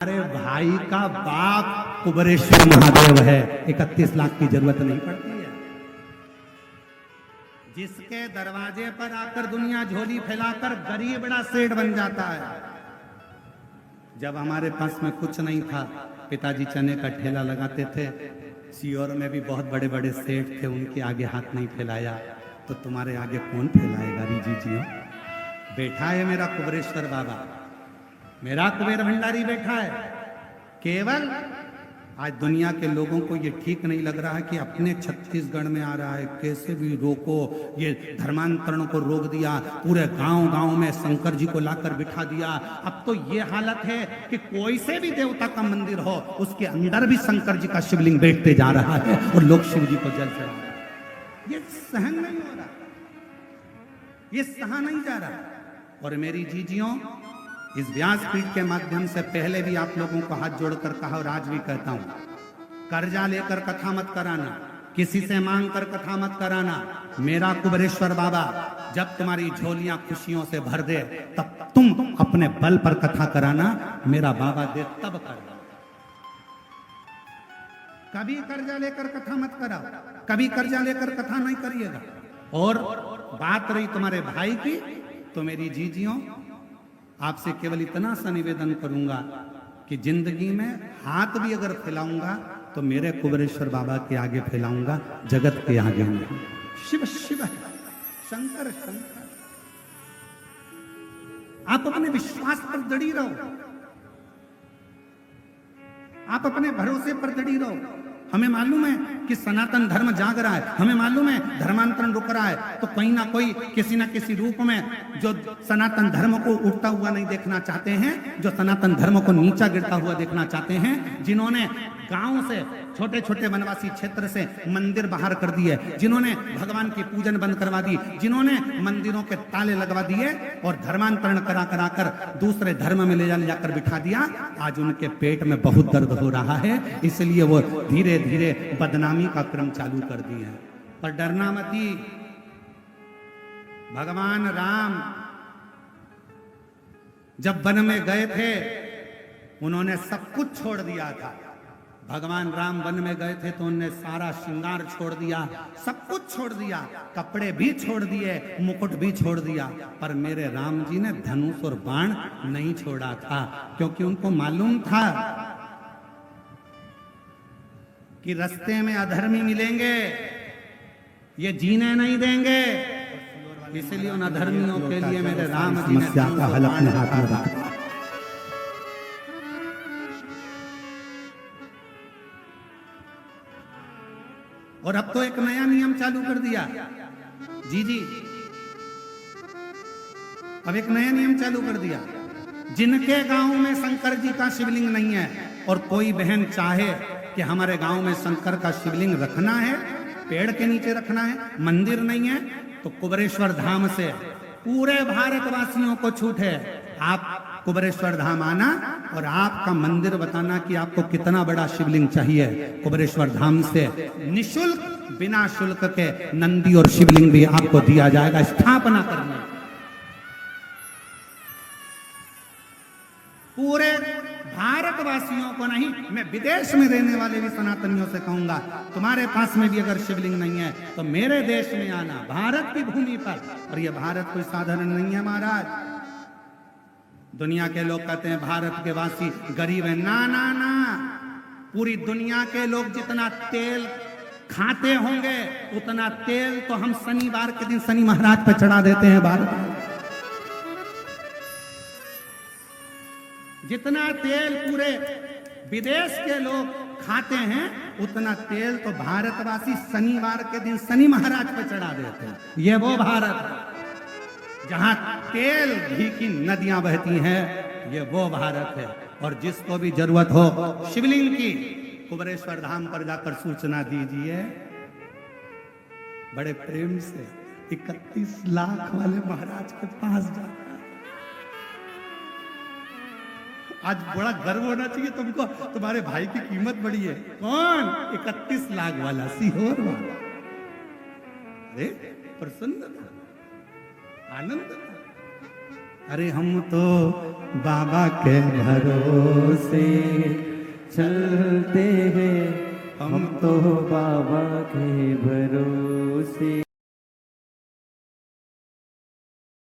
हमारे भाई का बाप कुबरेश्वर महादेव है। 31 लाख की जरूरत नहीं पड़ती है। जिसके दरवाजे पर आकर दुनिया झोली फैलाकर गरीब बड़ा सेठ बन जाता है। जब हमारे पास में कुछ नहीं था, पिताजी चने का ठेला लगाते थे, सीहोर में भी बहुत बड़े बड़े सेठ थे, उनके आगे हाथ नहीं फैलाया तो तुम्हारे आगे कौन फैलाएगा रीजी जियो। बैठा है मेरा कुबरेश्वर बाबा, मेरा कुबेर भंडारी बैठा है। केवल आज दुनिया के लोगों को ये ठीक नहीं लग रहा है कि अपने छत्तीसगढ़ में आ रहा है, कैसे भी रोको। ये धर्मांतरण को रोक दिया, पूरे गांव गांव में शंकर जी को लाकर बिठा दिया। अब तो ये हालत है कि कोई से भी देवता का मंदिर हो, उसके अंदर भी शंकर जी का शिवलिंग बैठते जा रहा है और लोग शिव जी को जल चढ़ा रहे हैं। ये सहन नहीं हो रहा, ये सहा नहीं जा रहा। और मेरी जीजियों, इस व्यासपीठ के माध्यम से पहले भी आप लोगों को हाथ जोड़कर कहा और आज भी कहता हूं, कर्जा लेकर कथा मत कराना, किसी से मांग कर कथा मत कराना। मेरा कुबरेश्वर बाबा जब तुम्हारी झोलियां खुशियों से भर दे तब तुम अपने बल पर कथा कराना, मेरा बाबा दे तब करना। कभी कर्जा लेकर कथा मत कराओ, कभी कर्जा लेकर कथा नहीं करिएगा। और बात रही तुम्हारे भाई की, तो मेरी जीजियों आपसे केवल इतना सा निवेदन करूंगा कि जिंदगी में हाथ भी अगर फैलाऊंगा तो मेरे कुबरेश्वर बाबा के आगे फैलाऊंगा, जगत के आगे नहीं। शिव शिव शंकर शंकर। आप अपने विश्वास पर दृढ़ी रहो, आप अपने भरोसे पर दृढ़ी रहो। हमें मालूम है कि सनातन धर्म जाग रहा है, हमें मालूम है धर्मांतरण रुक रहा है, तो कहीं ना कोई किसी ना किसी रूप में जो सनातन धर्म को उठता हुआ नहीं देखना चाहते हैं, जो सनातन धर्म को नीचा गिरता हुआ देखना चाहते हैं, जिन्होंने गांव से छोटे छोटे वनवासी क्षेत्र से मंदिर बाहर कर दिए, जिन्होंने भगवान की पूजन बंद करवा दी, जिन्होंने मंदिरों के ताले लगवा दिए और धर्मांतरण करा करा कर दूसरे धर्म में ले जाकर बिठा दिया, आज उनके पेट में बहुत दर्द हो रहा है। इसलिए वो धीरे धीरे बदनामी का क्रम चालू कर दिए हैं। पर डरना मती, भगवान राम जब वन में गए थे उन्होंने सब कुछ छोड़ दिया था। भगवान राम वन में गए थे तो उन्होंने सारा श्रृंगार छोड़ दिया, सब कुछ छोड़ दिया, कपड़े भी छोड़ दिए, मुकुट भी छोड़ दिया। पर मेरे राम जी ने धनुष और बाण नहीं छोड़ा था, क्योंकि उनको मालूम था कि रास्ते में अधर्मी मिलेंगे, ये जीने नहीं देंगे। इसलिए उन अधर्मियों के लिए मेरे राम जी ने का हल अपने हाथ में रखा। और अब तो एक नया नियम चालू कर दिया जी, अब एक नया नियम चालू कर दिया। जिनके गांव में शंकर जी का शिवलिंग नहीं है और कोई बहन चाहे कि हमारे गांव में शंकर का शिवलिंग रखना है, पेड़ के नीचे रखना है, मंदिर नहीं है, तो कुबरेश्वर धाम से पूरे भारतवासियों को छूट है। आप कुबरेश्वर धाम आना और आपका मंदिर बताना कि आपको कितना बड़ा शिवलिंग चाहिए। कुबरेश्वर धाम से निशुल्क, बिना शुल्क के नंदी और शिवलिंग भी आपको दिया जाएगा स्थापना करने। पूरे भारतवासियों को नहीं, मैं विदेश में रहने वाले भी सनातनियों से कहूंगा, तुम्हारे पास में भी अगर शिवलिंग नहीं है तो मेरे देश में आना, भारत की भूमि पर। और यह भारत कोई साधारण नहीं है महाराज। दुनिया के लोग कहते हैं भारत के वासी गरीब है, ना ना ना, पूरी दुनिया के लोग जितना तेल खाते होंगे उतना तेल तो हम शनिवार के दिन शनि महाराज पे चढ़ा देते हैं। भारत जितना तेल पूरे विदेश के लोग खाते हैं उतना तेल तो भारतवासी शनिवार के दिन शनि महाराज पे चढ़ा देते हैं। ये वो भारत है जहां तेल घी की नदियां बहती हैं, ये वो भारत है। और जिसको भी जरूरत हो शिवलिंग की, कुबरेश्वर धाम पर जाकर सूचना दीजिए। बड़े प्रेम से 31 लाख वाले महाराज के पास जाकर आज बड़ा गर्व होना चाहिए तुमको, तुम्हारे भाई की कीमत बड़ी है। कौन? 31 लाख वाला सीहोर वाला। अरे प्रसन्न था, आनंद था। अरे हम तो बाबा के भरोसे चलते हैं हम तो बाबा के भरोसे।